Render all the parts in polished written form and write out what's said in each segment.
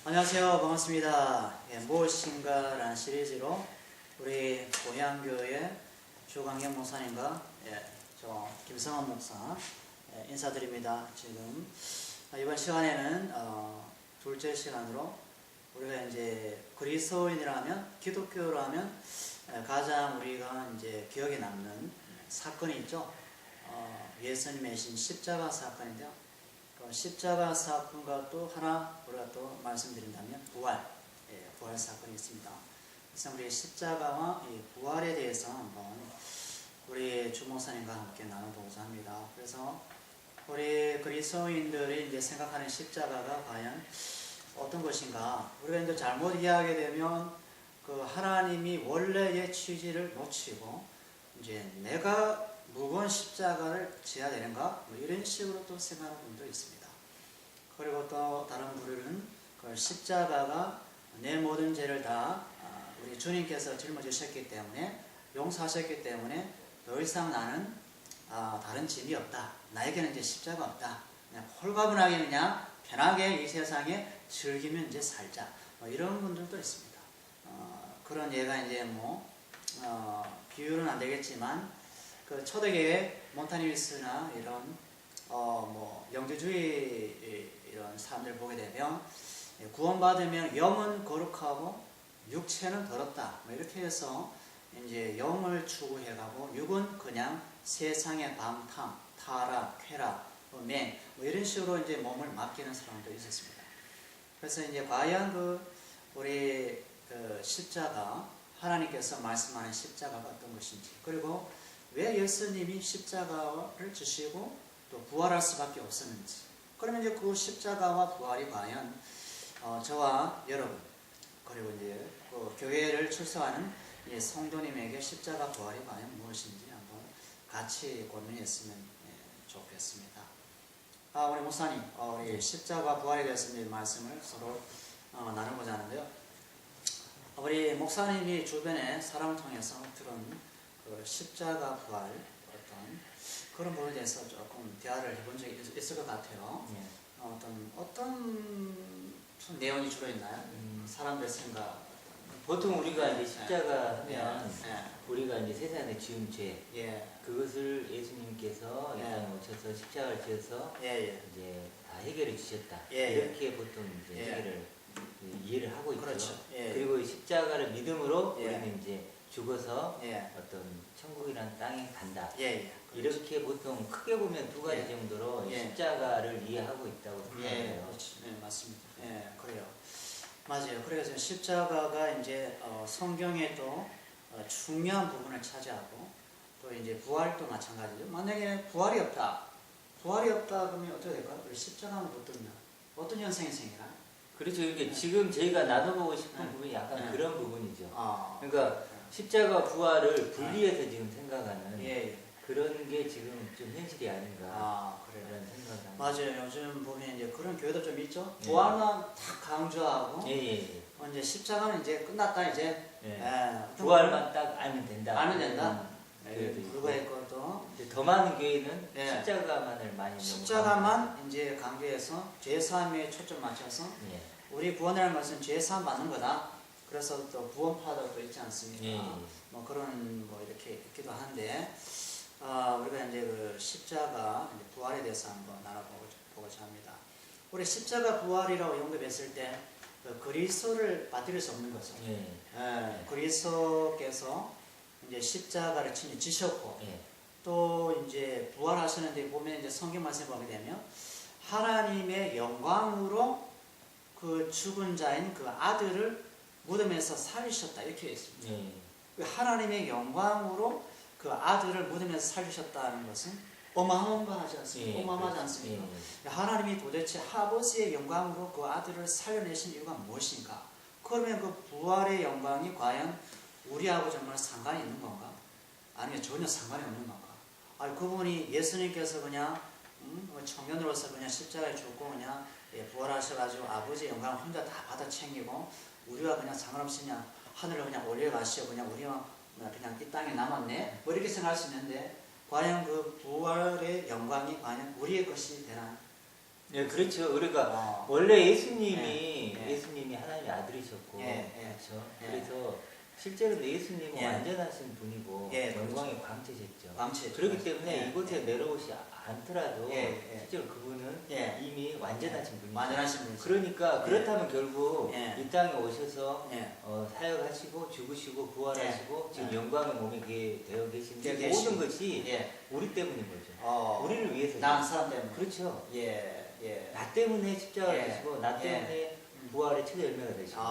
안녕하세요. 반갑습니다. 무엇인가라는 시리즈로 우리 고향교회 조강경 목사님과 저 김성환 목사 인사드립니다. 지금 이번 시간에는 둘째 시간으로 우리가 이제 그리스도인이라면 기독교라면 가장 우리가 이제 기억에 남는 사건이 있죠. 예수님의 신 십자가 사건인데요. 십자가 사건과 또 하나 우리가 또 말씀드린다면 부활 사건이 있습니다. 그래서 우리 십자가와 이 부활에 대해서 한번 우리 주목사님과 함께 나눠보고자 합니다. 그래서 우리 그리스도인들이 이제 생각하는 십자가가 과연 어떤 것인가? 우리가 이제 잘못 이해하게 되면 그 하나님이 원래의 취지를 놓치고 이제 내가 무거운 십자가를 지어야 되는가? 뭐 이런 식으로 또 생각하는 분도 있습니다. 그리고 또 다른 부류는 그 십자가가 내 모든 죄를 다 우리 주님께서 짊어지셨기 때문에 용서하셨기 때문에 더 이상 나는 다른 짐이 없다. 나에게는 이제 십자가 없다. 그냥 홀가분하게 그냥 편하게 이 세상에 즐기면 이제 살자. 뭐 이런 분들도 있습니다. 그런 예가 이제 비유는 안 되겠지만 그 초대교회 몬타니스나 이런 영주주의 이런 사람들 보게 되면 구원받으면 영은 거룩하고 육체는 더럽다. 뭐 이렇게 해서 이제 영을 추구해가고 육은 그냥 세상의 방탕, 타락, 쾌락, 맹, 뭐 이런 식으로 이제 몸을 맡기는 사람도 있었습니다. 그래서 이제 과연 우리 십자가 하나님께서 말씀하는 십자가가 어떤 것인지, 그리고 왜 예수님이 십자가를 주시고 또 부활할 수밖에 없었는지, 그러면 이제 그 십자가와 부활이 과연 저와 여러분 그리고 이제 그 교회를 출석하는 성도님에게 십자가 부활이 과연 무엇인지 한번 같이 고민했으면 좋겠습니다. 우리 목사님, 우리 십자가 부활에 대해서 이제 말씀을 서로 나누고자 하는데요. 우리 목사님이 주변에 사람을 통해서 들은 그 십자가 부활 어떤 그런 부분에 대해서 조금 대화를 해본 적이 있을 것 같아요. 어떤 내용이 주로 있나요? 사람들 생각. 보통 우리가 이제 십자가 하면 우리가 이제 세상에 지은 죄, 그것을 예수님께서 이 땅에 오셔서 십자가를 지어서 이제 다 해결해 주셨다. 이렇게 보통 이제 이해를 하고 있죠. 그렇죠. 그리고 이 십자가를 믿음으로 우리는 이제 죽어서 어떤 천국이라는 땅에 간다. 이렇게 보통 크게 보면 두 가지 정도로 십자가를 이해하고 있다고 생각해요. 맞습니다. 그래요. 맞아요. 그래서 십자가가 이제 성경에도 중요한 부분을 차지하고 또 이제 부활도 마찬가지죠. 만약에 부활이 없다 그러면 어떻게 될까요? 우리 십자가는 어떤 현상이 생기나? 그렇죠. 그러니까 지금 저희가 나눠보고 싶은 부분이 약간 그런 부분이죠. 그러니까 십자가 부활을 분리해서 지금 생각하는 그런 게 지금 좀 현실이 아닌가. 그래요. 그런 생각을 합니다. 맞아요. 요즘 보면 이제 그런 교회도 좀 있죠. 부활만 딱 강조하고 이제 십자가는 이제 끝났다 이제. 부활만 딱 알면 된다. 알면 된다. 불과했고 또 더 많은 교회는 십자가만을 많이 십자가만 이제 강조해서 죄사함에 초점 맞춰서 우리 구원이라는 것은 죄사함 받는 거다. 그래서 또 구원파도 있지 않습니까? 뭐 그런 이렇게 있기도 한데 우리가 이제 그 십자가 이제 부활에 대해서 한번 나눠보고자 합니다. 우리 십자가 부활이라고 연결했을 때 그리스도를 빠뜨릴 수 없는 거죠. 그리스도께서 이제 십자가를 친히 지셨고 또 이제 부활하시는데 보면 이제 성경 말씀 보게 되면 하나님의 영광으로 그 죽은 자인 그 아들을 무덤에서 살리셨다 이렇게 있습니다. 하나님의 영광으로 그 아들을 무덤에서 살리셨다는 것은 어마어마하지 않습니까? 어마어마하지 않습니까? 하나님이 도대체 아버지의 영광으로 그 아들을 살려내신 이유가 무엇인가? 그러면 그 부활의 영광이 과연 우리하고 정말 상관이 있는 건가? 아니면 전혀 상관이 없는 건가? 그분이 예수님께서 그냥 청년으로서 그냥 십자가에 죽고 그냥 부활하셔가지고 아버지의 영광을 혼자 다 받아 챙기고 우리와 그냥 상관없이 그냥 하늘로 그냥 올려가시고 그냥 우리와 그냥 이 땅에 남았네? 뭐 이렇게 생각할 수 있는데 과연 그 부활의 영광이 과연 우리의 것이 되나? 그렇죠. 우리가 원래 예수님이 그렇죠. 그래서 실제로는 예수님은 완전하신 분이고 영광의 광채셨죠. 그렇기 때문에 이곳에 내려오지 않더라도 실제로 그분은 이미 완전하신 분이죠. 그러니까 그렇다면 결국 이 땅에 오셔서 사역하시고 죽으시고 부활하시고 지금 영광의 몸이 되어 계신데 모든 것이 우리 때문인 거죠. 우리를 위해서. 난 사람 때문에. 그렇죠. 나 때문에 십자가를 지시고 나 때문에 부활의 최대 열매가 되시고.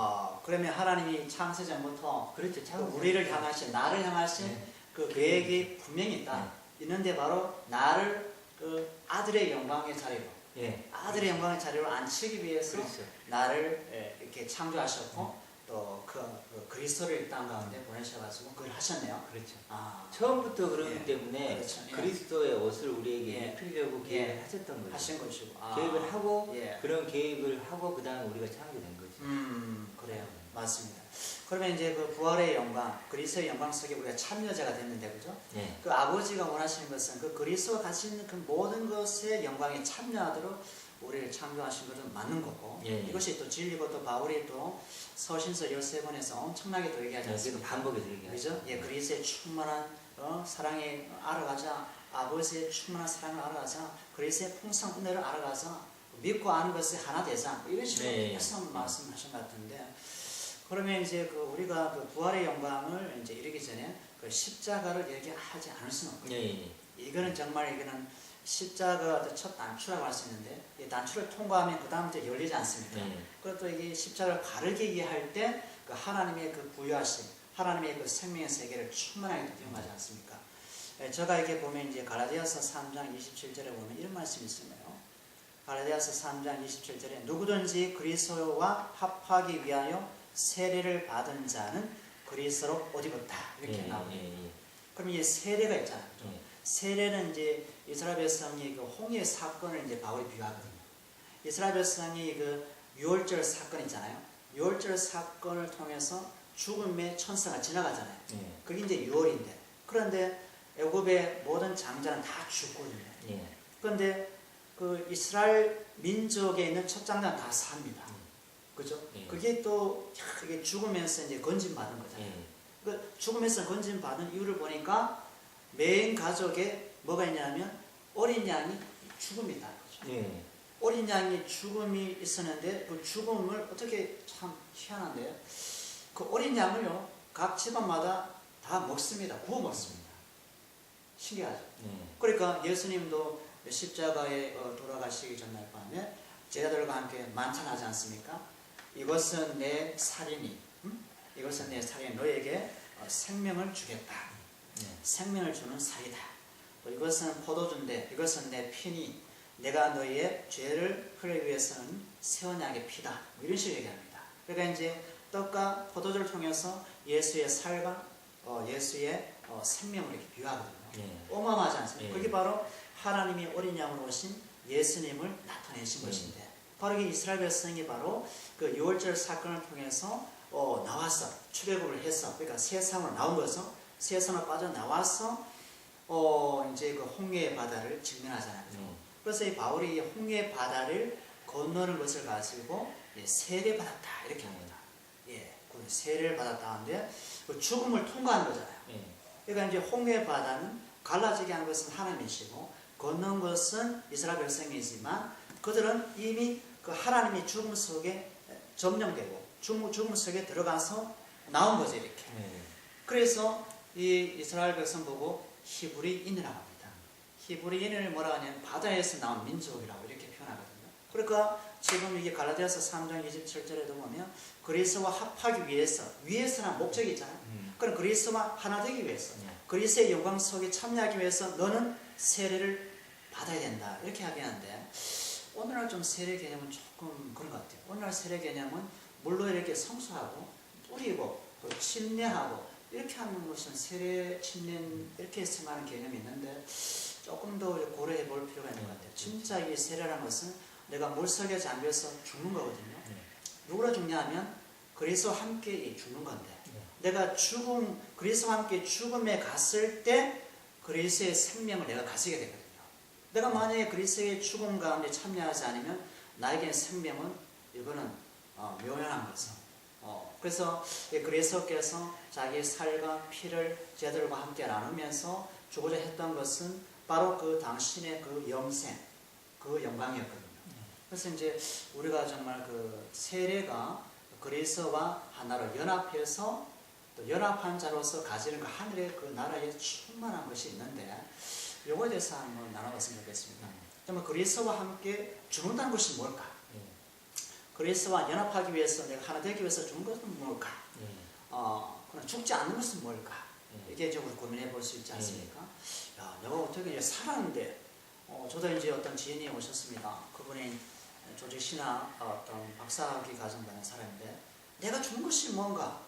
그러면 하나님이 창세전부터 그렇죠. 우리를 향하신, 나를 향하신 그 계획이 분명히 있다. 있는데 바로 나를 그 아들의 영광의 자리로, 아들의 영광의 자리로 앉히기 위해서 나를 이렇게 창조하셨고 또 그 그리스도를 이 땅 가운데 보내셔가지고 그걸 하셨네요. 그렇죠. 처음부터 그러기 때문에 그리스도의 옷을 우리에게 입히려고 계획을 하셨던 거죠. 하신 것이고 계획을 하고 그런 계획을 하고 그 다음에 우리가 창조된 거죠. 그래요. 맞습니다. 그러면 이제 그 부활의 영광, 그리스도의 영광 속에 우리가 참여자가 됐는데, 그죠? 그 아버지가 원하시는 것은 그 그리스도가 가진 그 모든 것의 영광에 참여하도록 우리를 창조하신 것은 맞는 거고, 이것이 또 진리고 또 바울이 또 서신서 13권에서 엄청나게 또 얘기하지 않습니까? 반복해서 얘기하죠. 그죠? 그리스도의 충만한 사랑에 알아가자, 아버지의 충만한 사랑을 알아가자, 그리스도의 풍성 은혜를 알아가자, 믿고 아는 것이 하나 되자, 이런 식으로 계속 말씀하신 것 같은데, 그러면 이제 그 우리가 그 부활의 영광을 이제 이르기 전에 그 십자가를 얘기하지 않을 수는 없고, 이거는 정말 이거는 십자가가 첫 단추라고 할 수 있는데, 이 단추를 통과하면 그 다음부터 열리지 않습니까? 그리고 또 이게 십자가를 바르게 이해할 때 그 하나님의 그 부유하심, 하나님의 그 생명의 세계를 충만하게 경험하지 않습니까? 제가 이렇게 보면 이제 갈라디아서 3장 27절에 보면 이런 말씀이 있습니다. 갈라디아서 3장 27절에 누구든지 그리스도와 합하기 위하여 세례를 받은 자는 그리스도로 옷 입었다, 이렇게 나오네요. 그럼 이제 세례가 있잖아요. 세례는 이제 이스라엘 백성이 그 홍해 사건을 이제 바울이 비유하거든요. 이스라엘 백성이 그 유월절 사건 있잖아요. 유월절 사건을 통해서 죽음의 천사가 지나가잖아요. 그게 이제 유월인데, 그런데 애굽의 모든 장자는 다 죽거든요. 그런데 그 이스라엘 민족에 있는 첫 장자는 다 삽니다. 그죠? 그게 또 이게 죽으면서 이제 건진받은 거잖아요. 그 죽으면서 건진받은 이유를 보니까 메인 가족에 뭐가 있냐면 어린 양이 죽음이 있다는 거죠. 어린 양이 죽음이 있었는데 그 죽음을 어떻게, 참 희한한데, 그 어린 양을요 각 집안마다 다 먹습니다. 구워 먹습니다. 신기하죠? 그러니까 예수님도 십자가에 돌아가시기 전날 밤에 제자들과 함께 만찬하지 않습니까? 이것은 내 살이니, 이것은 내 살이니 너에게 생명을 주겠다. 생명을 주는 살이다. 또 이것은 포도주인데 이것은 내 피니 내가 너희의 죄를 흘리기 위해서는 새 언약의 피다. 뭐 이런 식으로 얘기합니다. 그러니까 이제 떡과 포도주를 통해서 예수의 살과 예수의 생명을 이렇게 비유하거든요. 어마어마하지 않습니까? 그게 바로 하나님이 어린 양으로 오신 예수님을 나타내신 것인데, 바로 이 이스라엘 백성이 바로 그 유월절 사건을 통해서 나와서 출애굽을 해서, 그러니까 세상으로 나온 거죠. 세상으로 빠져나와서 이제 그 홍해의 바다를 직면하잖아요. 그래서 이 바울이 홍해의 바다를 건너는 것을 가지고 세례 받았다, 이렇게 합니다. 그 세례를 받았다 하는데 그 죽음을 통과한 거잖아요. 그러니까 이제 홍해의 바다는 갈라지게 한 것은 하나님이시고 건넌 것은 이스라엘 백성이지만 그들은 이미 그 하나님의 죽음 속에 점령되고 죽음 속에 들어가서 나온 거죠, 이렇게. 그래서 이 이스라엘 백성 보고 히브리인이라고 합니다. 히브리인을 뭐라 하냐면 바다에서 나온 민족이라고 이렇게 표현하거든요. 그러니까 지금 이게 갈라디아서 3장 27절에도 보면 그리스도와 합하기 위해서란 목적이 있잖아요. 그럼 그리스도와 하나 되기 위해서, 그리스도의 영광 속에 참여하기 위해서 너는 세례를 받아야 된다, 이렇게 하겠는데, 오늘날 좀 세례 개념은 조금 그런 것 같아요. 오늘날 세례 개념은 물로 이렇게 성수하고 뿌리고 또 침례하고 이렇게 하는 것은 세례, 침례 이렇게 생각하는 개념이 있는데 조금 더 고려해 볼 필요가 있는 것 같아요. 진짜 이 세례라는 것은 내가 물속에 잠겨서 죽는 거거든요. 누구로 죽냐면 그리스도와 함께 죽는 건데, 내가 그리스도와 함께 죽음에 갔을 때 그리스도의 생명을 내가 가지게 되거든요. 내가 만약에 그리스도의 죽음 가운데 참여하지 않으면 나에게는 생명은 이거는 묘연한 것은 그래서 그리스도께서 자기 살과 피를 제들과 함께 나누면서 주고자 했던 것은 바로 그 당신의 그 영생, 그 영광이었거든요. 그래서 이제 우리가 정말 그 세례가 그리스도와 하나로 연합해서 또 연합한 자로서 가지는 그 하늘의 그 나라에 충만한 것이 있는데 요거에 대해서 한번 나눠봤으면 좋겠습니다. 정말 그리스도와 함께 죽는다는 것이 뭘까? 그리스도와 연합하기 위해서 내가 하나 되기 위해서 죽는 것은 뭘까? 그럼 죽지 않는 것은 뭘까? 이게 이제 우리 고민해 볼 수 있지 않습니까? 야, 내가 어떻게 이제 살았는데, 저도 이제 어떤 지인이 오셨습니다. 그분이 조직 신학 어떤 박사학위 과정받는 사람인데, 내가 죽는 것이 뭔가?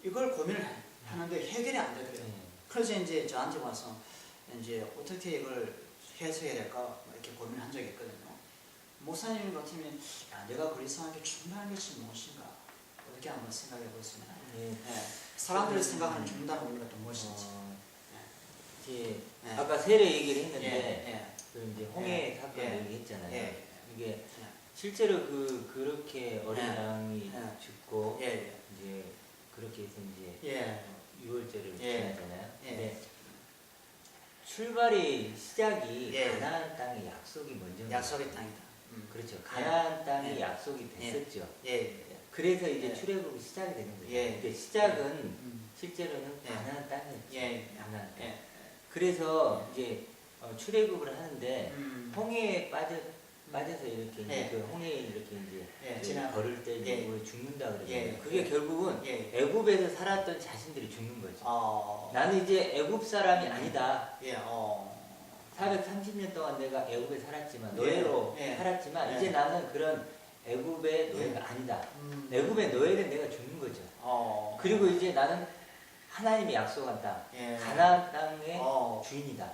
이걸 고민을 하는데 해결이 안 되더라고요. 그래서 이제 저한테 와서 이제 어떻게 이걸 해석해야 될까? 이렇게 고민한 적이 있거든요. 목사님 같으면, 야, 내가 그리스도와 함께 죽는다는 것이 무엇인가? 어떻게 한번 생각해 보겠습니다. 사람들이 생각하는 죽는다는 의미가 또 무엇인지. 이제 아까 세례 얘기를 했는데 그 이제 홍해 사건 얘기했잖아요. 이게 실제로 그렇게 어린 양이 죽고 이제 그렇게 해서 이제 유월절을 지나잖아요. 근데 출발이 시작이 가나안 땅의 약속이 먼저. 약속의 땅이다. 그렇죠. 가나안 땅이 약속이 됐었죠. 그래서 이제 출애굽이 시작이 되는 거예요. 근데 시작은 실제로는 가나안 땅이었죠. 가나안 땅. 그래서 이제 출애굽을 하는데 홍해에 빠져서 이렇게 이제 그 홍해에 이렇게 이제 걸을 때 죽는다 그러잖아요. 그게 결국은 애굽에서 살았던 자신들이 죽는 거죠. 나는 이제 애굽 사람이 아니다. 430년 동안 내가 애굽에 살았지만 노예로 살았지만 이제 나는 그런 애굽의 노예가 아니다. 애굽의 노예는 내가 죽는 거죠. 그리고 이제 나는 하나님이 약속한 땅, 가나안 땅의 주인이다.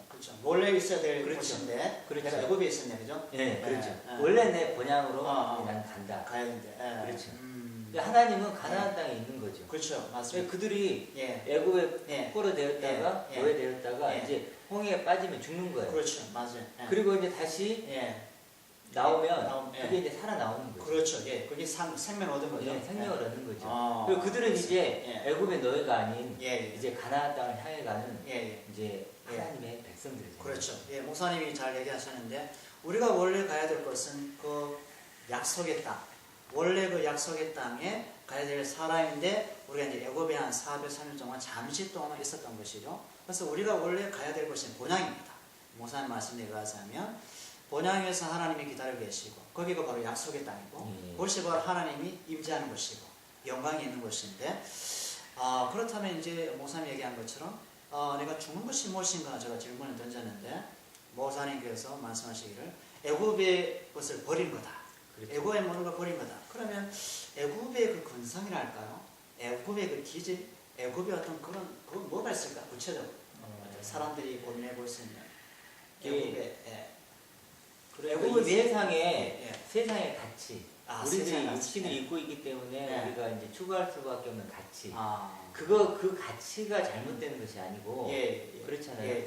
그렇죠. 원래 있어야 될 그렇죠. 곳인데 그렇죠. 내가 애굽에 있었네, 그죠? 그렇죠. 원래 내 본향으로 나는 간다. 가야 되는데. 그렇죠. 근데 하나님은 가나안 땅에 있는 거죠. 그렇죠, 맞습니다. 그들이 애굽에 포로되었다가 노예되었다가 이제 홍해에 빠지면 죽는 거예요. 그렇죠, 맞아요. 그리고 이제 다시 나오면 그게 이제 살아나오는 거죠. 그렇죠. 그게 생명 얻은 거죠. 생명을 얻는 거죠. 그리고 그들은 그렇지. 이제 애굽의 노예가 아닌 이제 가나안 땅을 향해 가는 이제 하나님의 백성들이죠. 그렇죠. 목사님이 잘 얘기하셨는데 우리가 원래 가야 될 것은 그 약속의 땅, 원래 그 약속의 땅에 가야 될 사람인데 우리가 이제 애굽에 한 403년 동안 잠시 동안 있었던 것이죠. 그래서 우리가 원래 가야 될 곳은 본향입니다. 목사님 말씀에 의하자면 본향에서 하나님이 기다리고 계시고 거기가 바로 약속의 땅이고 그것이 바로 하나님이 임재하는 곳이고 영광이 있는 곳인데 그렇다면 이제 목사님 얘기한 것처럼 내가 죽는 것이 무엇인가 제가 질문을 던졌는데 목사님께서 말씀하시기를 애굽의 것을 버린 거다. 그렇죠. 애굽의 모든 걸 버린 거다. 그러면 애굽의 그 근성이랄까요? 애굽의 그 기질, 애굽의 어떤 그건 뭐가 있을까? 구체적으로 사람들이 고민해 볼 수 있는 애굽의 애굽은 세상의 가치. 우리들이 세상의 육신을 가치. 입고 있기 때문에 우리가 이제 추구할 수밖에 없는 가치. 그 가치가 잘못되는 것이 아니고 그렇잖아요.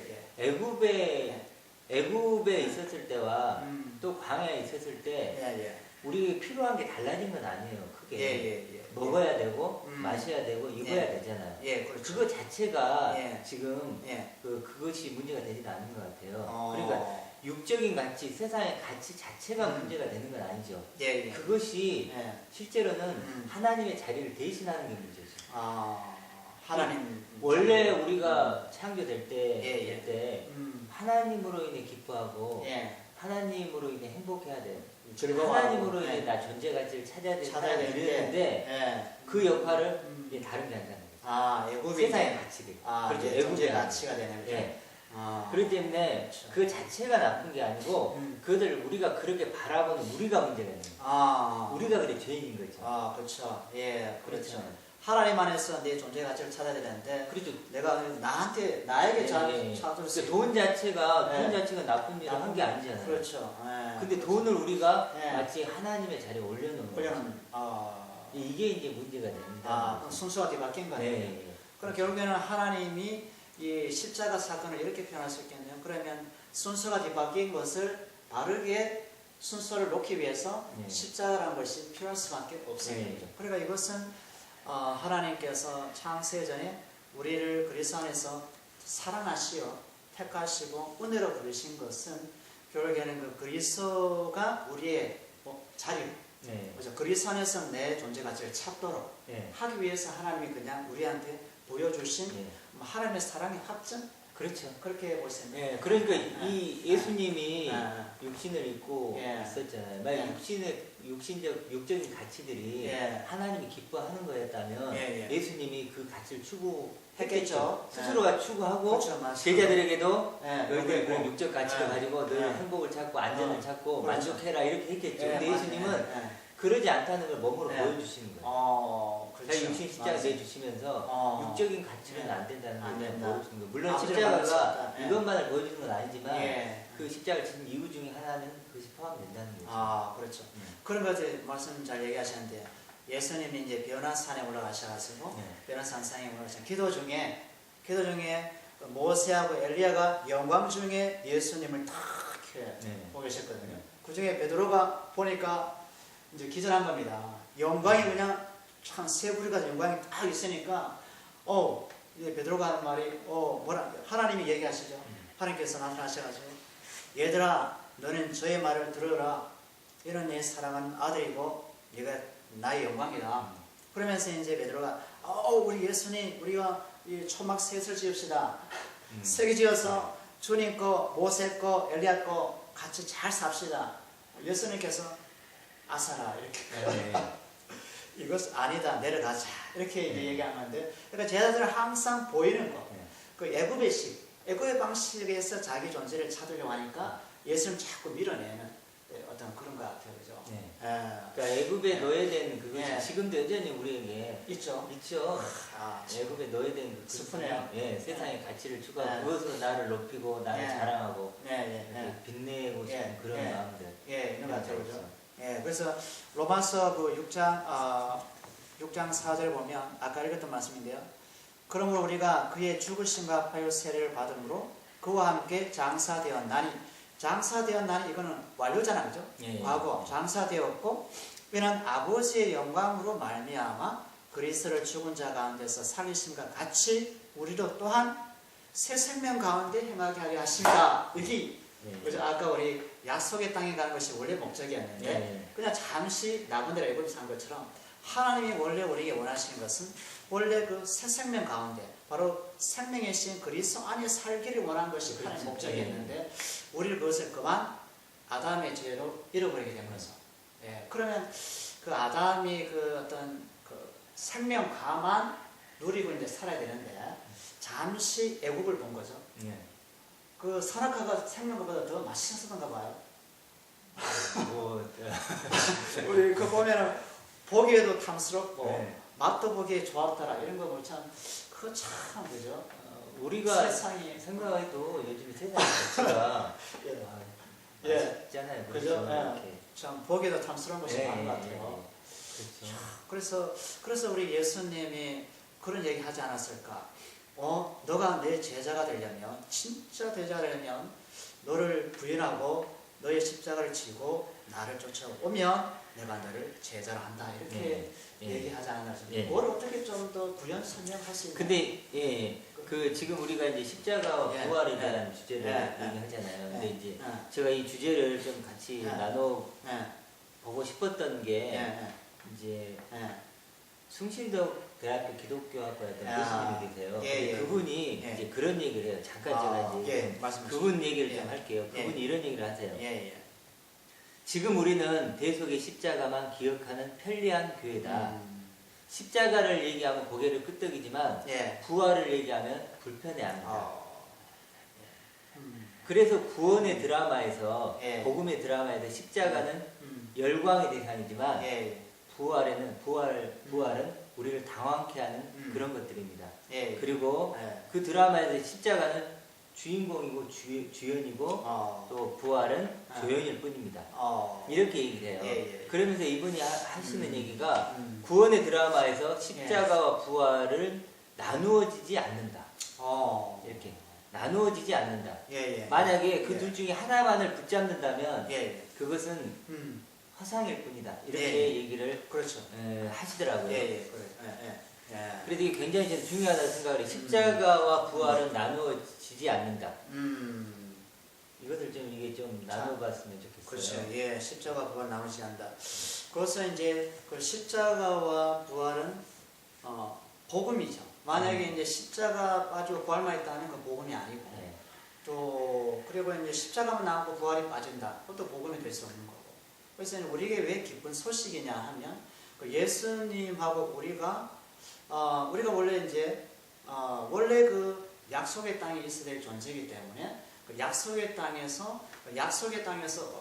애굽에 있었을 때와 또 광야에 있었을 때 우리 필요한 게 달라진 건 아니에요. 크게 먹어야 되고 마셔야 되고 입어야 되잖아요. 그렇죠. 그거 자체가 지금 그것이 문제가 되지는 않는 것 같아요. 그러니까 육적인 가치, 세상의 가치 자체가 문제가 되는 건 아니죠. 그것이 실제로는 하나님의 자리를 대신하는 게 문제죠. 하나님 원래 우리가 창조될 때 하나님으로 인해 기뻐하고 하나님으로 인해 행복해야 돼. 하나님으로 인해 나 존재 가치를 찾아야 되는데 그 역할을 이제 다른 게 한다는 거죠. 애굽이 세상의 가치들. 그렇죠. 애굽의 가치가 되는 거죠. 그렇기 때문에 그렇죠. 그 자체가 나쁜 게 아니고 그들 우리가 그렇게 바라보는 우리가 문제가 있는 거예요. 우리가 그래 죄인인 거죠. 그렇죠. 그렇죠. 하나님 안에서 내 존재 가치를 찾아야 되는데 그렇죠. 내가 나에게 찾을 수 돈 자체가 나쁜 일을 한 게 아니잖아요. 그렇죠. 근데 돈을 우리가 마치 하나님의 자리에 올려놓는 거예요. 이게 이제 문제가 됩니다. 그럼 순서가 뒤바뀐 거예요. 그럼 결국에는 하나님이 이 십자가 사건을 이렇게 표현할 수 있겠네요. 그러면 순서가 뒤바뀐 것을 바르게 순서를 놓기 위해서 십자가라는 것이 필요할 수밖에 없어요. 그러니까 이것은 하나님께서 창세전에 우리를 그리스도 안에서 사랑하시어 택하시고 은혜로 부르신 것은 결국에는 그 그리스도가 우리의 자리, 그렇죠? 그리스도 안에서 내 존재 가치를 찾도록 하기 위해서 하나님이 그냥 우리한테 보여주신 하나님의 사랑의 확증? 그렇죠. 그렇게 보시면 예, 그러니까 이 예수님이 육신을 입고 있었잖아요. 만약 육적인 가치들이 하나님이 기뻐하는 거였다면 예수님이 그 가치를 추구했겠죠. 스스로가 추구하고 그렇죠, 제자들에게도 너희들 그런 육적 가치를 가지고 늘 행복을 찾고 안전을 찾고 그렇죠. 만족해라 이렇게 했겠죠. 근데 예수님은 그러지 않다는 걸 몸으로 보여주시는 거예요. 그렇죠. 육신 십자가 내주시면서 육적인 가치는 안 된다는 걸 보여주는 거예요. 물론 아버지를 십자가가 만났었다. 이것만을 보여주는 건 아니지만 그 십자가를 지는 이유 중에 하나는 그것이 포함된다는 거죠. 그렇죠. 그런 것에 말씀 잘 얘기하셨는데 예수님이 이제 변화산에 올라가셔가지고 변화산상에 올라가셔 기도 중에 모세하고 엘리야가 영광 중에 예수님을 탁 보고 계셨거든요. 그 중에 베드로가 보니까 이제 기절한 겁니다. 영광이 그냥 참 세부리가 영광이 딱 있으니까 이제 베드로가 하는 말이 하나님이 얘기하시죠. 하나님께서 나타나셔가지고 얘들아 너는 저의 말을 들어라. 이는 내 사랑하는 아들이고 얘가 나의 영광이다. 그러면서 이제 베드로가 우리 예수님 우리가 이 초막 셋을 지읍시다. 세 개 지어서 주님 거, 모세 거, 엘리야 거 같이 잘 삽시다. 예수님께서 아사라 이렇게 이것 아니다 내려가자 이렇게 얘기하는데 그러니까 제자들은 항상 보이는 거 그 애굽의 방식에서 자기 존재를 찾으려고 하니까 예수님 자꾸 밀어내는 어떤 그런 것 같아요. 그죠? 그러니까 애굽에 넣어야 되는 그것이 지금도 여전히 우리에게 있죠. 애굽에 넣어야 되는 그 슬프네요. 세상의 가치를 추구하고 그것으로 나를 높이고 나를 자랑하고 빛내고 싶은 그런 마음들 있는 것 같아요. 그죠? 그래서 로마서 그 6장 4절 보면 아까 읽었던 말씀인데요. 그러므로 우리가 그의 죽으심과 파요 세례를 받음으로 그와 함께 장사되었나니 이거는 완료잖아, 그죠? 과거 장사되었고 이는 아버지의 영광으로 말미암아 그리스도를 죽은 자 가운데서 살리심과 같이 우리도 또한 새 생명 가운데 행하게 하려 하신다. 여기 그죠? 아까 우리 약속의 땅에 가는 것이 원래 목적이었는데 그냥 잠시 나그네라 애굽에 산 것처럼 하나님이 원래 우리에게 원하시는 것은 원래 그 새 생명 가운데 바로 생명의 신 그리스도 안에 살기를 원한 것이 하나님의 목적이었는데 우리를 그것을 그만 아담의 죄로 잃어버리게 된 거죠. 그러면 그 아담이 그 어떤 그 생명가만 누리고 이제 살아야 되는데 잠시 애굽을 본 거죠. 그 선악과가 생명과보다 더 맛있었던가 봐요. 우리 그 보면은 보기에도 탐스럽고 맛도 보기에 좋았더라 이런 거 보면 참 그거 참 그죠? 우리가 세상이 생각해도 요즘 세상 자체가 있잖아요. 그죠? 참 보기에도 탐스러운 것이 많은 것 같아요. 그래서 우리 예수님이 그런 얘기 하지 않았을까? 너가 내 제자가 되려면 진짜 제자가 되려면 너를 부인하고 너의 십자가를 지고 나를 쫓아오면 내가 너를 제자로 한다 이렇게 얘기하지 않았습니까? 뭘 어떻게 좀 더 구현 설명할 수 있나요? 근데 그 지금 우리가 이제 십자가와 부활에 대한 주제를 얘기하잖아요. 근데 이제 제가 이 주제를 좀 같이 나눠 보고 싶었던 게 이제 충신도 대학교 기독교학과였던 교수님이 계세요. 그분이 이제 그런 얘기를 해요. 잠깐 제가 이제 그분 얘기를 좀 할게요. 그분이 이런 얘기를 하세요. 지금 우리는 대속의 십자가만 기억하는 편리한 교회다. 십자가를 얘기하면 고개를 끄덕이지만 부활을 얘기하면 불편해합니다. 그래서 구원의 드라마에서 복음의 드라마에서 십자가는 열광의 대상이지만 부활은 우리를 당황케 하는 그런 것들입니다. 그리고 그 드라마에서 십자가는 주인공이고 주연이고 또 부활은 조연일 뿐입니다. 이렇게 얘기를 해요. 그러면서 이분이 하시는 얘기가 구원의 드라마에서 십자가와 부활을 나누어지지 않는다. 이렇게 나누어지지 않는다. 예, 예. 만약에 그 예. 둘 중에 하나만을 붙잡는다면 예. 그것은 허상일 뿐이다. 이렇게 예. 얘기를 그렇죠. 하시더라고요. 예, 예. 그래. 예, 예. 예. 그래도 이게 굉장히 저는 중요하다고 생각을 해요. 십자가와 부활은 나누어지지 않는다. 이것을 좀 이게 좀 나눠봤으면 좋겠어요. 그렇죠. 예, 십자가 부활 나누지 않는다. 그것은 이제 그 십자가와 부활은 복음이죠. 만약에 이제 십자가 빠지고 부활만 있다는 건 복음이 아니고, 네. 또 그리고 이제 십자가만 나오고 부활이 빠진다. 그것도 복음이 될 수 없는 거고. 그래서 우리에게 왜 기쁜 소식이냐 하면 그 예수님하고 우리가 원래 이제 원래 그 약속의 땅에 있어야 될 존재이기 때문에 그 약속의 땅에서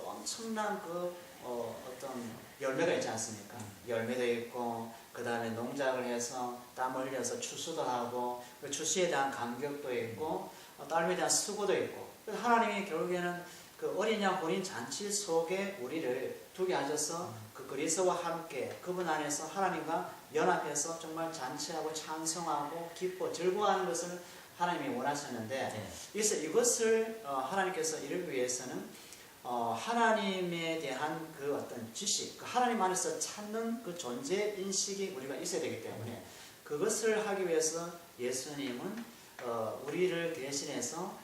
엄청난 그 어떤 열매가 있지 않습니까? 열매도 있고 그 다음에 농작을 해서 땀 흘려서 추수도 하고 그 추수에 대한 감격도 있고 땀에 대한 수고도 있고 하나님이 결국에는 그 어린 양 혼인 잔치 속에 우리를 두게 하셔서 그 그리스도와 함께 그분 안에서 하나님과 연합해서 정말 잔치하고 찬송하고 기뻐 즐거워하는 것을 하나님이 원하셨는데 이것을 하나님께서 이루기 위해서는 하나님에 대한 그 어떤 지식, 그 하나님 안에서 찾는 그 존재 인식이 우리가 있어야 되기 때문에 그것을 하기 위해서 예수님은 우리를 대신해서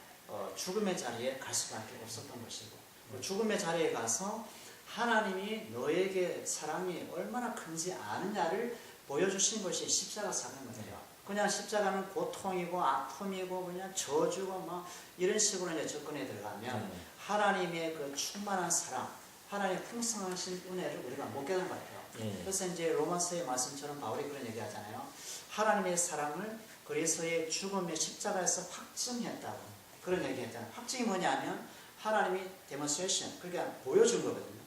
죽음의 자리에 갈 수밖에 없었던 것이고 죽음의 자리에 가서 하나님이 너에게 사랑이 얼마나 큰지 아느냐를 보여주신 것이 십자가 사건이거든요. 그냥 십자가는 고통이고 아픔이고 그냥 저주고 막 이런 식으로 이제 접근에 들어가면 하나님의 그 충만한 사랑, 하나님의 풍성하신 은혜를 우리가 못 깨달은 것 같아요. 그래서 이제 로마서의 말씀처럼 바울이 그런 얘기 하잖아요. 하나님의 사랑을 그리스도의 죽음의 십자가에서 확증했다고 그런 얘기 했잖아요. 확증이 뭐냐면 하나님이 데몬스트레이션, 그러니까 보여준 거거든요.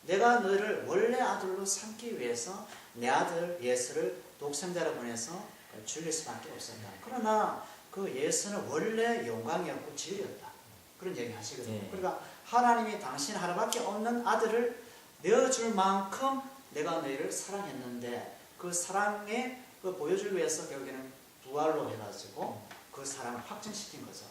내가 너를 원래 아들로 삼기 위해서 내 아들 예수를 독생자로 보내서 죽일 수밖에 없었다. 그러나 그 예수는 원래 영광이었고 진리였다. 그런 얘기 하시거든요. 그러니까 하나님이 당신 하나밖에 없는 아들을 내어줄 만큼 내가 너희를 사랑했는데 그 사랑에 그 보여주기 위해서 결국에는 부활로 해가지고 그 사랑을 확증시킨 거죠.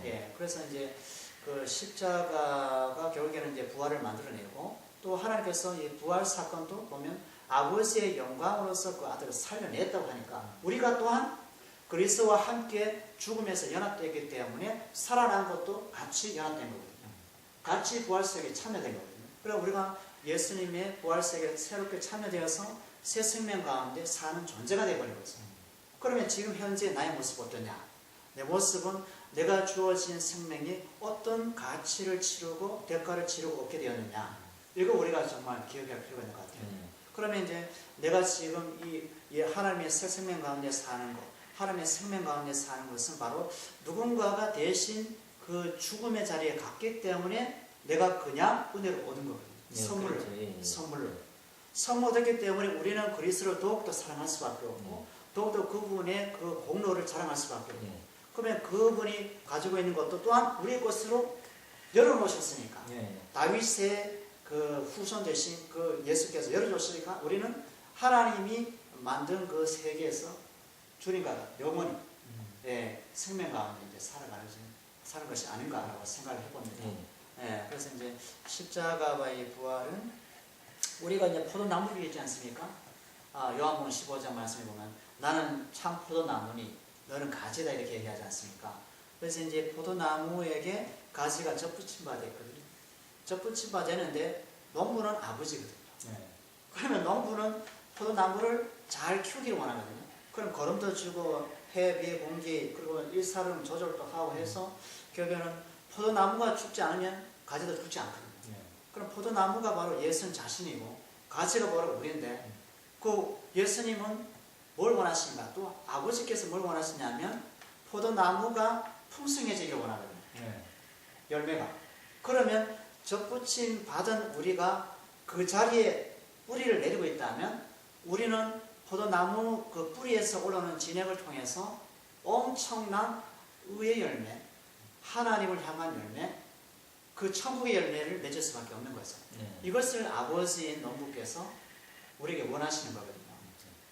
예, 그래서 이제 그 십자가가 결국에는 이제 부활을 만들어내고 또 하나님께서 이 부활 사건도 보면 아버지의 영광으로서 그 아들을 살려냈다고 하니까 우리가 또한 그리스도와 함께 죽음에서 연합되기 때문에 살아난 것도 같이 연합된 거거든요. 같이 부활세계에 참여된 거거든요. 그래서 우리가 예수님의 부활세계에 새롭게 참여되어서 새 생명 가운데 사는 존재가 되어버린 거죠. 그러면 지금 현재 나의 모습 어떠냐? 내 모습은 내가 주어진 생명이 어떤 가치를 치르고 대가를 치르고 얻게 되었느냐? 이거 우리가 정말 기억할 필요가 있는 것 같아요. 그러면 이제 내가 지금 이 하나님의 새 생명 가운데 사는 것, 하나님의 생명 가운데 사는 것은 바로 누군가가 대신 그 죽음의 자리에 갔기 때문에 내가 그냥 은혜를 얻은 거거든요. 선물로. 선물 얻었기 때문에 우리는 그리스도를 더욱더 사랑할 수밖에 없고 더욱더 그분의 그 공로를 자랑할 수밖에 없고 그러면 그분이 가지고 있는 것도 또한 우리 것으로 열어놓으셨으니까 다윗의 그 후손 되신 그 예수께서 열어줬으니까 우리는 하나님이 만든 그 세계에서 주님과 영원히 생명 가운데 이제 사는 것이 아닌가라고 생각을 해봅니다. 그래서 이제 십자가와의 부활은 우리가 이제 포도나무를 있지 않습니까? 요한복음 15장 말씀에 보면 나는 참 포도나무니 너는 가지다 이렇게 얘기하지 않습니까? 그래서 이제 포도나무에게 가지가 접붙임 바 됐거든요. 접붙임 바 되는데 농부는 아버지거든요. 그러면 농부는 포도나무를 잘 키우기를 원하거든요. 그럼 거름도 주고 해, 비, 공기 그리고 일사름 조절도 하고 해서 결국에는 포도나무가 죽지 않으면 가지도 죽지 않거든요. 그럼 포도나무가 바로 예수님 자신이고 가지가 바로 우리인데 그 예수님은 뭘 원하신가? 또 아버지께서 뭘 원하시냐면 포도나무가 풍성해지기를 원하거든요. 열매가. 그러면 접붙임 받은 우리가 그 자리에 뿌리를 내리고 있다면 우리는 포도나무 그 뿌리에서 올라오는 진액을 통해서 엄청난 의의 열매, 하나님을 향한 열매, 그 천국의 열매를 맺을 수밖에 없는 거죠. 이것을 아버지인 농부께서 우리에게 원하시는 거거든요.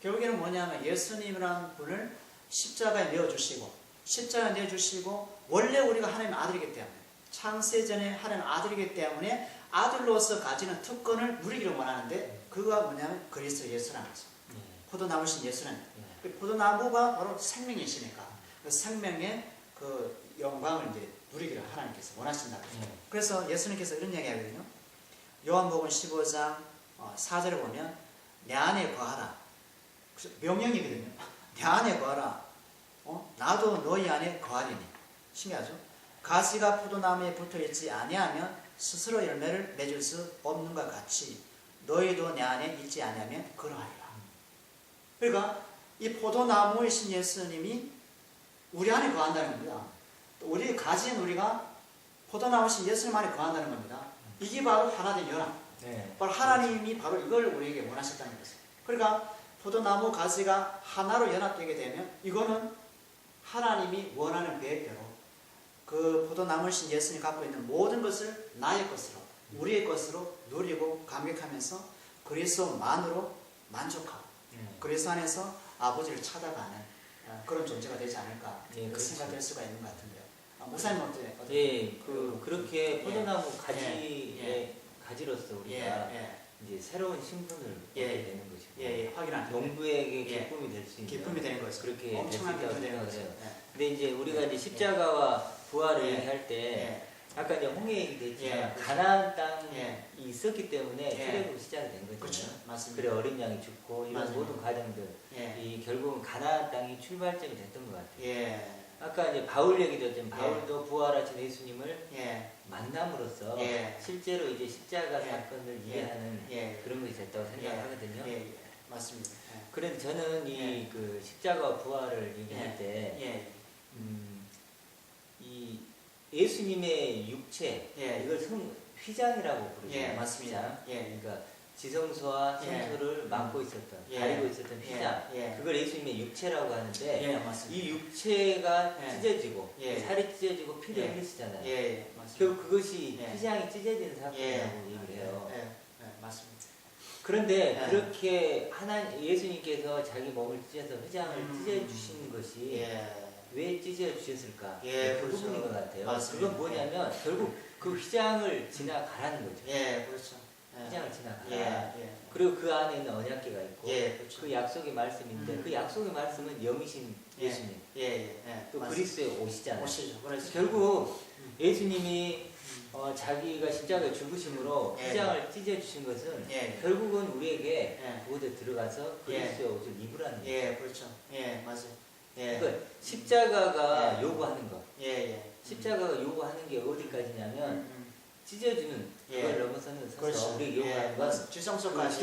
결국에는 뭐냐면 예수님이라는 분을 십자가에 내어주시고 십자가 내주시고 원래 우리가 하나님의 아들이기 때문에 창세전에 하나님의 아들이기 때문에 아들로서 가지는 특권을 누리기를 원하는데 그거가 뭐냐면 그리스도 예수라는 거죠. 포도나무신 예수는 포도나무가 바로 생명이시니까 그 생명의 그 영광을 이제 누리기를 하나님께서 원하신다고 하죠. 그래서 예수님께서 이런 이야기 하거든요. 요한복음 15장 4절에 보면 내 안에 거하라. 명령이거든요. 내 안에 거하라. 나도 너희 안에 거하리니. 신기하죠? 가지가 포도나무에 붙어있지 아니하면 스스로 열매를 맺을 수 없는 것 같이 너희도 내 안에 있지 아니하면 그러하리라. 그러니까 이 포도나무이신 예수님이 우리 안에 거한다는 겁니다. 또 우리 가진 우리가 포도나무이신 예수님 안에 거한다는 겁니다. 이게 바로 하나된 연합. 바로 하나님이 바로 이걸 우리에게 원하셨다는 거죠. 그러니까 포도나무 가지가 하나로 연합되게 되면 이거는 하나님이 원하는 계획대로 그 포도나무이신 예수님이 갖고 있는 모든 것을 나의 것으로 우리의 것으로 누리고 감격하면서 그리스도만으로 만족하고 그리스도 안에서 아버지를 찾아가는 그런 존재가 되지 않을까 그렇게 생각될 수가 있는 것 같은데요. 목사님 어때요? 그렇게 포도나무 가지로서 우리가 이제 새로운 신분을 얻게 되는 것이고 확인하는 농부에게 기쁨이 될 수 있는 기쁨이 되는 거죠. 그렇게 엄청난 될 수 기쁨이 있다고 되는 생각해요. 거죠. 근데 이제 우리가 이제 십자가와 부활을 얘기할 때 아까 이제 홍해 얘기도 했지만 가나안 땅이 있었기 때문에 출애굽이 시작이 된 거잖아요. 그렇죠. 맞습니다. 그래 어린 양이 죽고 이런 맞습니다. 모든 과정들 이 결국은 가나안 땅이 출발점이 됐던 것 같아요. 아까 이제 바울 얘기도 했지만 바울도 부활하신 예수님을 만남으로써 실제로 이제 십자가 사건을 이해하는 그런 것이 됐다고 생각하거든요. 맞습니다. 그런데 저는 이 그 십자가와 부활을 얘기할 때 이 예수님의 육체 이걸 휘장이라고 부르죠. 맞습니다. 휘장. 그러니까 지성소와 성소를 막고 있었던 가리고 있었던 휘장. 그걸 예수님의 육체라고 하는데 이 육체가 찢어지고 살이 찢어지고 피를 흘리시잖아요. 결국 그것이 휘장이 찢어지는 사건이라고 얘기를 해요. 맞습니다. 그런데 그렇게 예수님께서 자기 몸을 찢어서 휘장을 찢어주신 것이 왜 찢어주셨을까? 그 부분인 것 같아요. 맞습니다. 그건 뭐냐면 결국 그 휘장을 지나가라는 거죠. 그렇죠. 휘장을 지나가라. 그리고 그 안에 있는 언약궤가 있고 그렇죠. 그 약속의 말씀인데 그 약속의 말씀은 영이신 예수님 또 그리스도의 오시잖아요. 그래서 결국 예수님이 자기가 십자가에 죽으심으로 휘장을 찢어주신 것은 결국은 우리에게 그곳에 들어가서 그리스도의 옷을 입으라는 거죠. 그렇죠. 맞아요. 그러니까 십자가가 요구하는 것. 십자가가 요구하는 게 어디까지냐면 찢어주는 그걸 넘어서는 서서 우리에게 요구하는 건 지성소까지